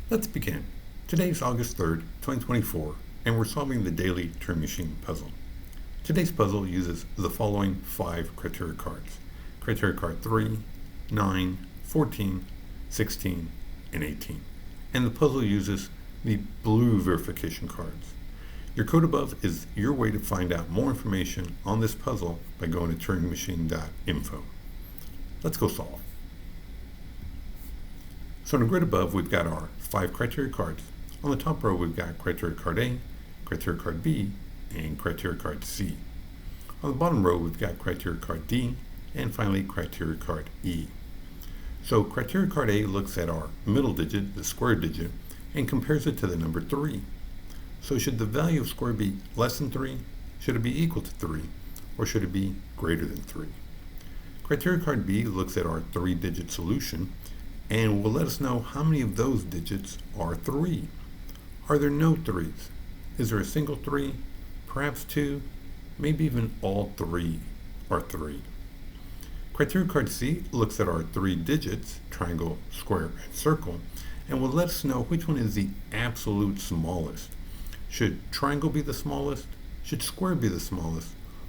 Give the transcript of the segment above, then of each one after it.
Let's begin. Today's August 3rd, 2024, and we're solving the Daily Turing Machine Puzzle. Today's puzzle uses the following 5 criteria cards. Criteria card 3, 9, 14, 16, and 18. And the puzzle uses the blue verification cards. Your code above is your way to find out more information on this puzzle by going to turingmachine.info. Let's go solve. So in the grid above, we've got our 5 criteria cards. On the top row, we've got criteria card A, criteria card B, and criteria card C. On the bottom row, we've got criteria card D, and finally criteria card E. So criteria card A looks at our middle digit, the square digit, and compares it to the number 3. So should the value of square be less than 3? Should it be equal to 3? Or should it be greater than 3? Criteria card B looks at our 3-digit solution and will let us know how many of those digits are 3. Are there no 3s? Is there a single 3? Perhaps 2? Maybe even all 3 are 3. Criteria card C looks at our 3 digits, triangle, square, and circle, and will let us know which one is the absolute smallest. Should triangle be the smallest? Should square be the smallest?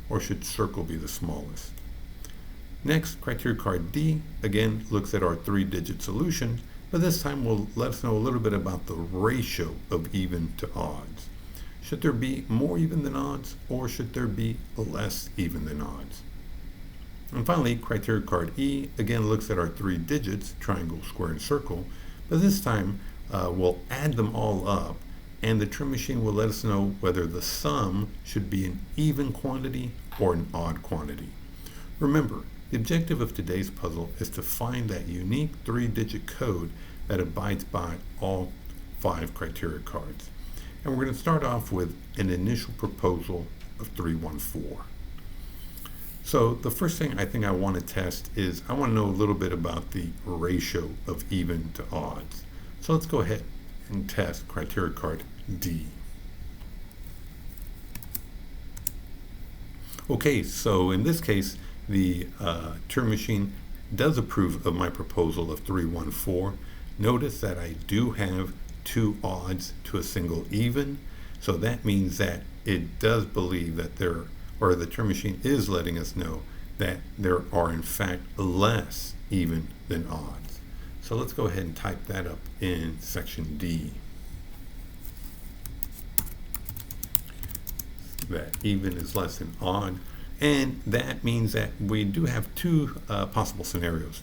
Or should circle be the smallest? Next, criteria card D, again, looks at our 3-digit solution, but this time will let us know a little bit about the ratio of even to odds. Should there be more even than odds, or should there be less even than odds? And finally, criteria card E, again, looks at our 3 digits, triangle, square, and circle, but this time we'll add them all up, and the Turing machine will let us know whether the sum should be an even quantity or an odd quantity. Remember, the objective of today's puzzle is to find that unique 3-digit code that abides by all 5 criteria cards. And we're going to start off with an initial proposal of 314. So the first thing I think I want to test is I want to know a little bit about the ratio of even to odds. So let's go ahead and test criteria card D. Okay, so in this case, the Turing machine does approve of my proposal of 314. Notice that I do have 2 odds to a single even, so that means that it does believe that the Turing machine is letting us know that there are in fact less even than odds. So let's go ahead and type that up in section D. That even is less than odd. And that means that we do have 2 possible scenarios.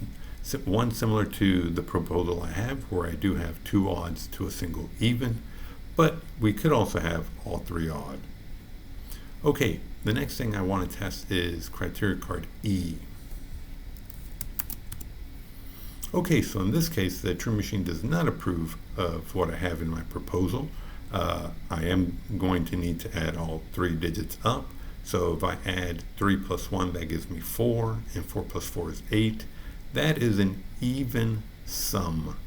One similar to the proposal I have, where I do have 2 odds to a single even, but we could also have all 3 odd. Okay, the next thing I want to test is criteria card E. Okay, so in this case, the Turing machine does not approve of what I have in my proposal. I am going to need to add all 3 digits up. So if I add 3 plus 1, that gives me 4, and 4 plus 4 is 8. That is an even sum.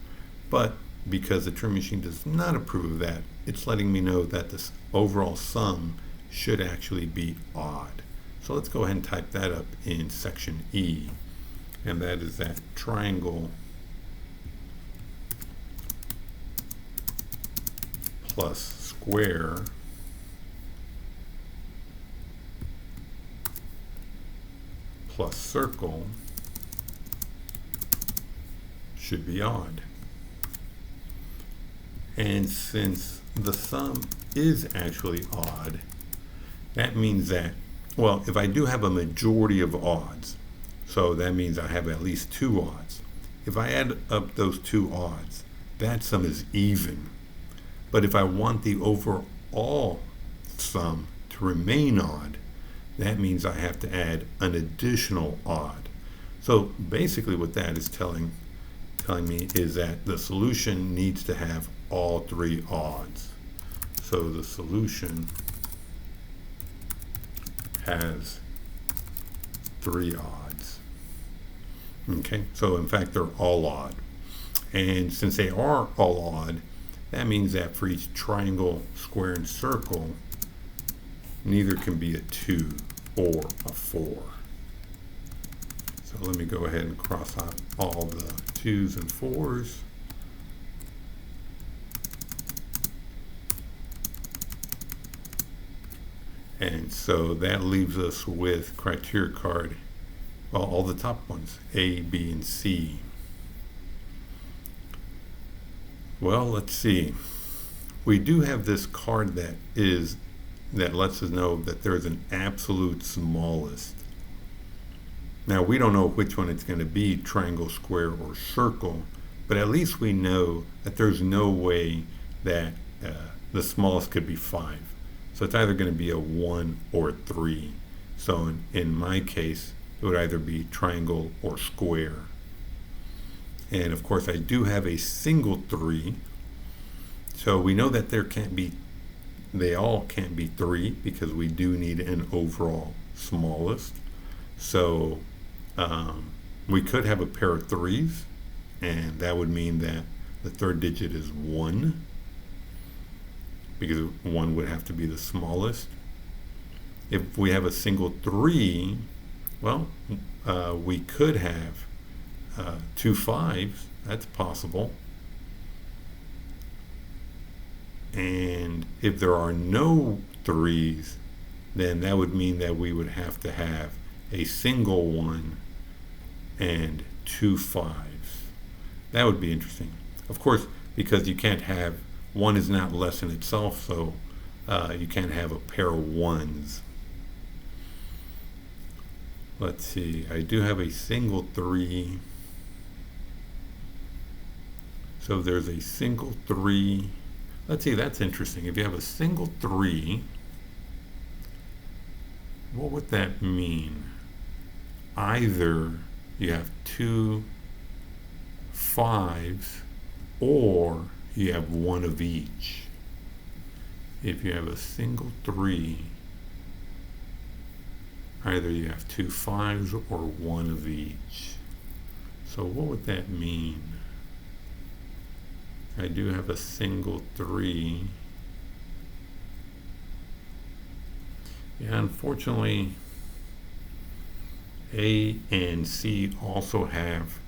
But because the Turing machine does not approve of that, it's letting me know that this overall sum should actually be odd. So let's go ahead and type that up in section E. And that is that triangle plus square plus circle should be odd. And since the sum is actually odd, that means that, well, if I do have a majority of odds, so that means I have at least 2 odds. If I add up those 2 odds, that sum is even. But if I want the overall sum to remain odd, that means I have to add an additional odd. So basically what that is telling me is that the solution needs to have all 3 odds. So the solution has 3 odds. Okay, so in fact they're all odd. And since they are all odd, that means that for each triangle, square, and circle, neither can be a 2 or a 4. So let me go ahead and cross out all the 2s and 4s. And so that leaves us with criteria card, well, all the top ones, A, B, and C. Well, let's see. We do have this card that lets us know that there's an absolute smallest. Now, we don't know which one it's going to be, triangle, square, or circle, but at least we know that there's no way that the smallest could be 5. So it's either going to be a 1 or a 3. So in my case, it would either be triangle or square. And of course, I do have a single 3. So we know that they all can't be 3 because we do need an overall smallest. So we could have a pair of 3s, and that would mean that the third digit is 1, because 1 would have to be the smallest. If we have a single 3, well, we could have 2 5s. That's possible. And if there are no 3s, then that would mean that we would have to have a single 1 and 2 5s. That would be interesting. Of course, because you can't have, 1 is not less than itself, so you can't have a pair of 1s. Let's see, I do have a single 3. So there's a single 3. Let's see, that's interesting. If you have a single 3, what would that mean? Either you have 2 5s or you have 1 of each. If you have a single 3, either you have 2 5s or 1 of each. So what would that mean? I do have a single 3. Yeah, unfortunately, A and C also have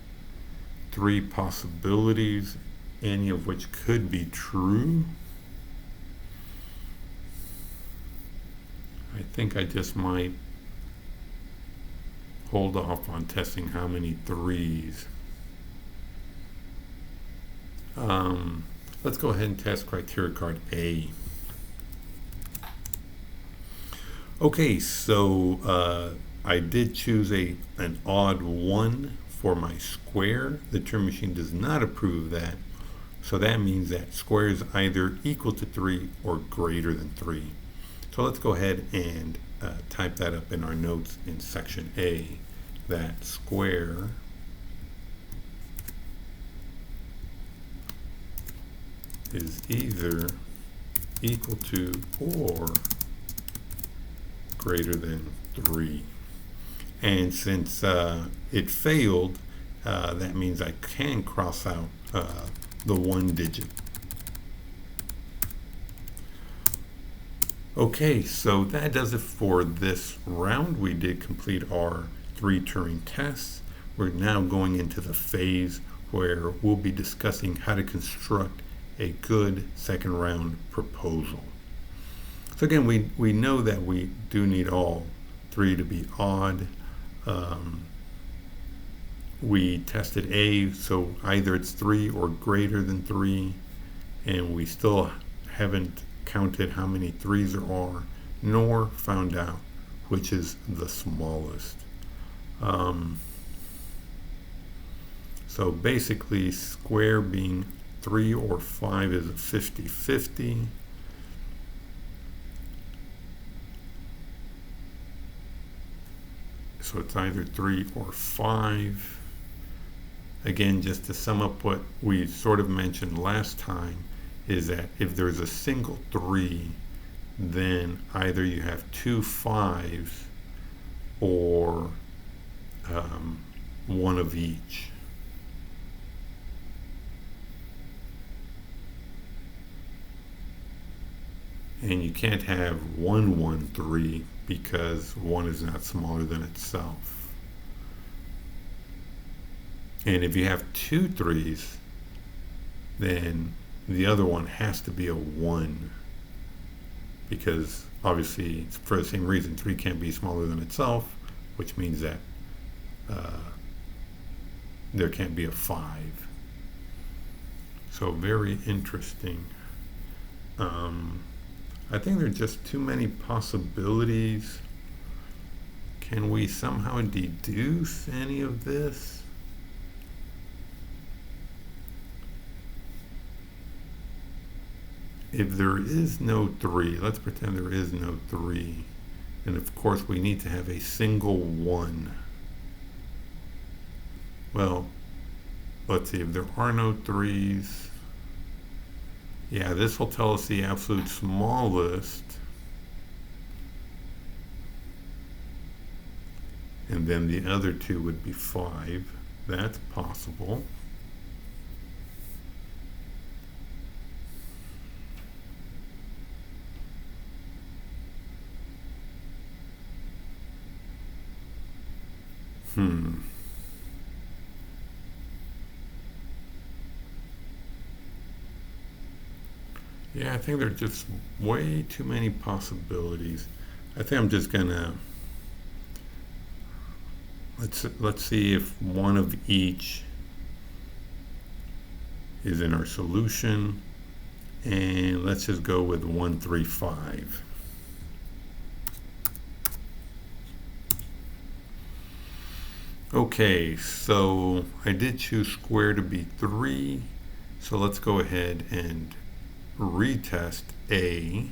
3 possibilities, any of which could be true. I think I just might hold off on testing how many 3s. Let's go ahead and test criteria card A. Okay, so I did choose an odd 1 for my square. The Turing machine does not approve of that, so that means that square is either equal to 3 or greater than 3. So let's go ahead and type that up in our notes in section A, that square is either equal to or greater than 3. And since it failed, that means I can cross out the 1 digit. Okay, so that does it for this round. We did complete our 3 Turing tests. We're now going into the phase where we'll be discussing how to construct a good second round proposal. So again, we know that we do need all 3 to be odd. We tested A, so either it's 3 or greater than 3, and we still haven't counted how many 3s there are, nor found out which is the smallest. So basically, square being 3 or 5 is a 50-50. So it's either 3 or 5. Again, just to sum up what we sort of mentioned last time, is that if there's a single 3, then either you have 2 5s or 1 of each. And you can't have 1 1 3 because 1 is not smaller than itself. And if you have 2 3s, then the other one has to be a 1 because obviously for the same reason 3 can't be smaller than itself, which means that there can't be a 5. So very interesting. I think there are just too many possibilities. Can we somehow deduce any of this? If there is no 3, let's pretend there is no 3, and of course we need to have a single 1. Well, let's see, if there are no 3s, yeah, this will tell us the absolute smallest, and then the other 2 would be 5. That's possible. Yeah, I think there are just way too many possibilities. I think I'm just gonna let's see if one of each is in our solution, and let's just go with 1, 3, 5. Okay, so I did choose square to be 3, so let's go ahead and retest A.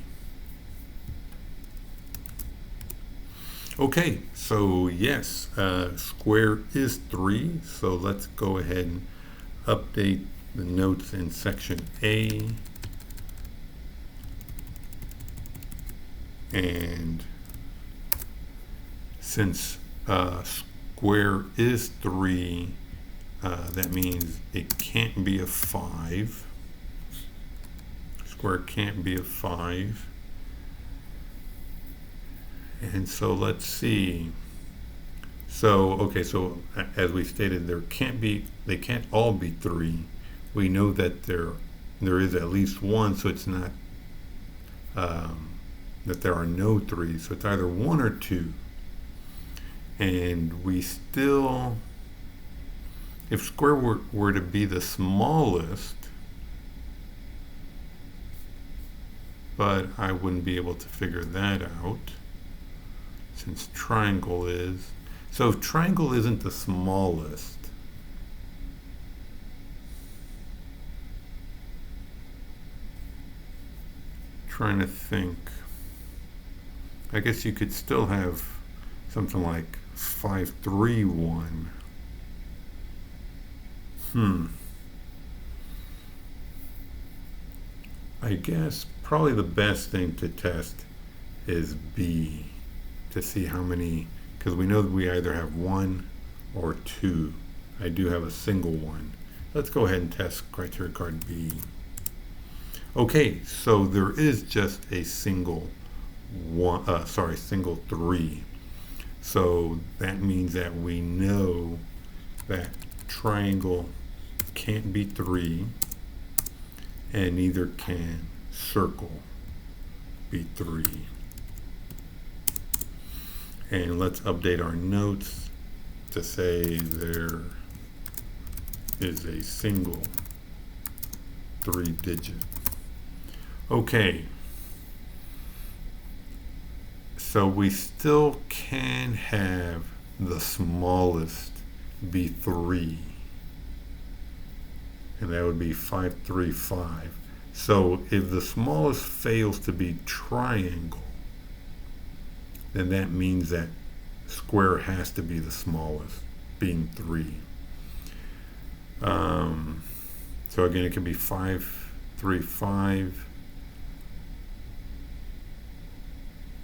Okay, so yes, square is 3, so let's go ahead and update the notes in section A. And since square is 3, that means it can't be a 5. Square can't be a 5. And so let's see. So, okay, so as we stated, they can't all be 3. We know that there is at least 1, so it's not that there are no 3s, so it's either 1 or 2. And we still, if square were to be the smallest, but I wouldn't be able to figure that out since triangle is. So if triangle isn't the smallest, trying to think, I guess you could still have something like 5, 3, 1. I guess probably the best thing to test is B, to see how many, because we know that we either have 1 or 2. I do have a single 1. Let's go ahead and test criteria card B. Okay, so there is just a single single 3. So that means that we know that triangle can't be 3, and neither can circle be 3. And let's update our notes to say there is a single 3-digit. Okay, so we still can have the smallest be 3, and that would be 5, 3, 5. So if the smallest fails to be triangle, then that means that square has to be the smallest, being 3. So again, it can be 5, 3, 5.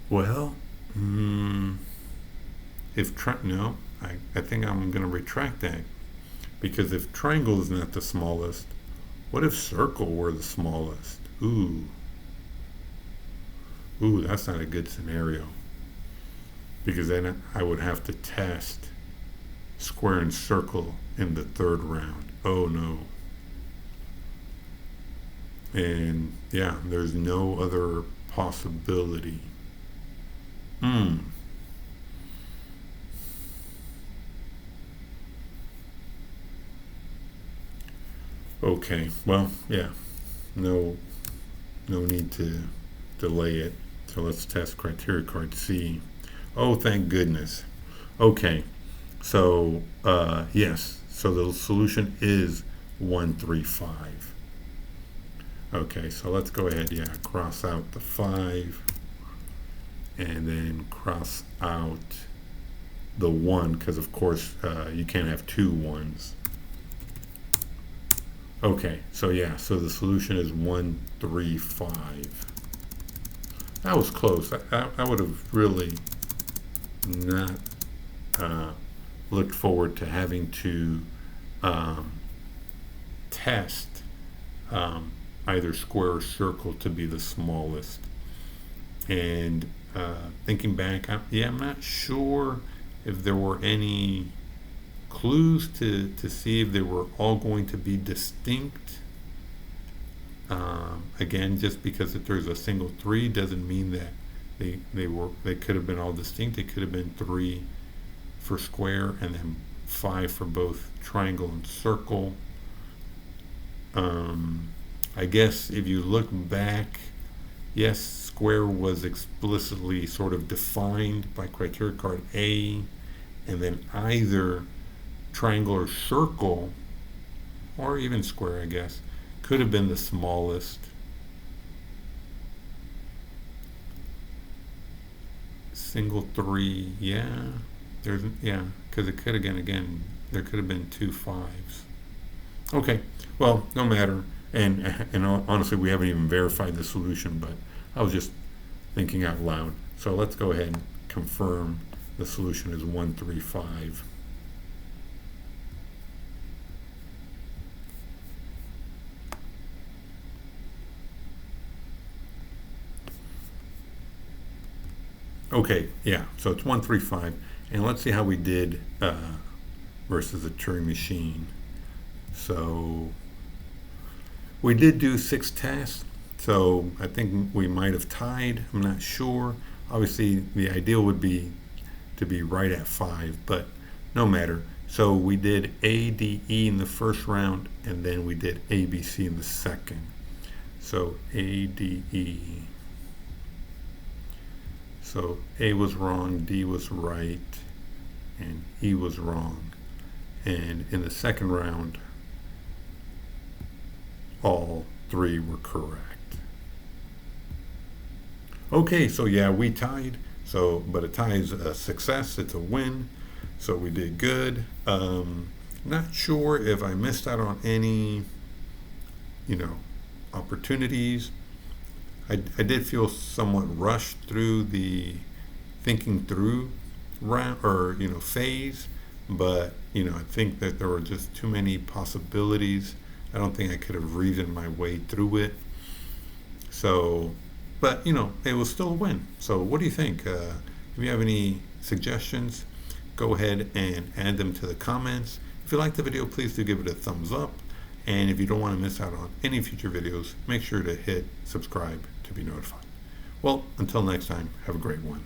Well, I think I'm going to retract that, because if triangle is not the smallest, what if circle were the smallest? Ooh, that's not a good scenario, because then I would have to test square and circle in the 3rd round. Oh no. And yeah, there's no other possibility. Okay, well, yeah, no need to delay it. So let's test criteria card C. Oh, thank goodness. Okay, so yes, so the solution is 135. Okay, so let's go ahead, yeah, cross out the 5 and then cross out the 1 because of course you can't have two 1s. Okay, so yeah, so the solution is 135. That was close. I would have really not looked forward to having to test either square or circle to be the smallest. And thinking back, I'm not sure if there were any clues to see if they were all going to be distinct. Again, just because if there's a single 3 doesn't mean that they could have been all distinct. It could have been 3 for square and then 5 for both triangle and circle. I guess if you look back, yes, square was explicitly sort of defined by criteria card A, and then either triangle or circle, or even square, I guess, could have been the smallest. Single 3, yeah, because it could have been, again, there could have been 2 5s. Okay, well, no matter. And honestly, we haven't even verified the solution, but I was just thinking out loud. So let's go ahead and confirm the solution is 135. Okay, yeah, so it's 135. And let's see how we did versus the Turing machine. So we did do 6 tasks, so I think we might have tied. I'm not sure. Obviously, the ideal would be to be right at 5, but no matter. So we did A, D, E in the first round, and then we did A, B, C in the second. So A, D, E. So A was wrong, D was right, and E was wrong. And in the second round, all 3 were correct. Okay, so yeah, we tied. So, but a tie is a success. It's a win. So we did good. Not sure if I missed out on any, opportunities. I did feel somewhat rushed through the thinking through round or phase, but I think that there were just too many possibilities. I don't think I could have reasoned my way through it. So, but it was still a win. So what do you think? If you have any suggestions, go ahead and add them to the comments. If you like the video, please do give it a thumbs up. And if you don't want to miss out on any future videos, make sure to hit subscribe to be notified. Well, until next time, have a great one.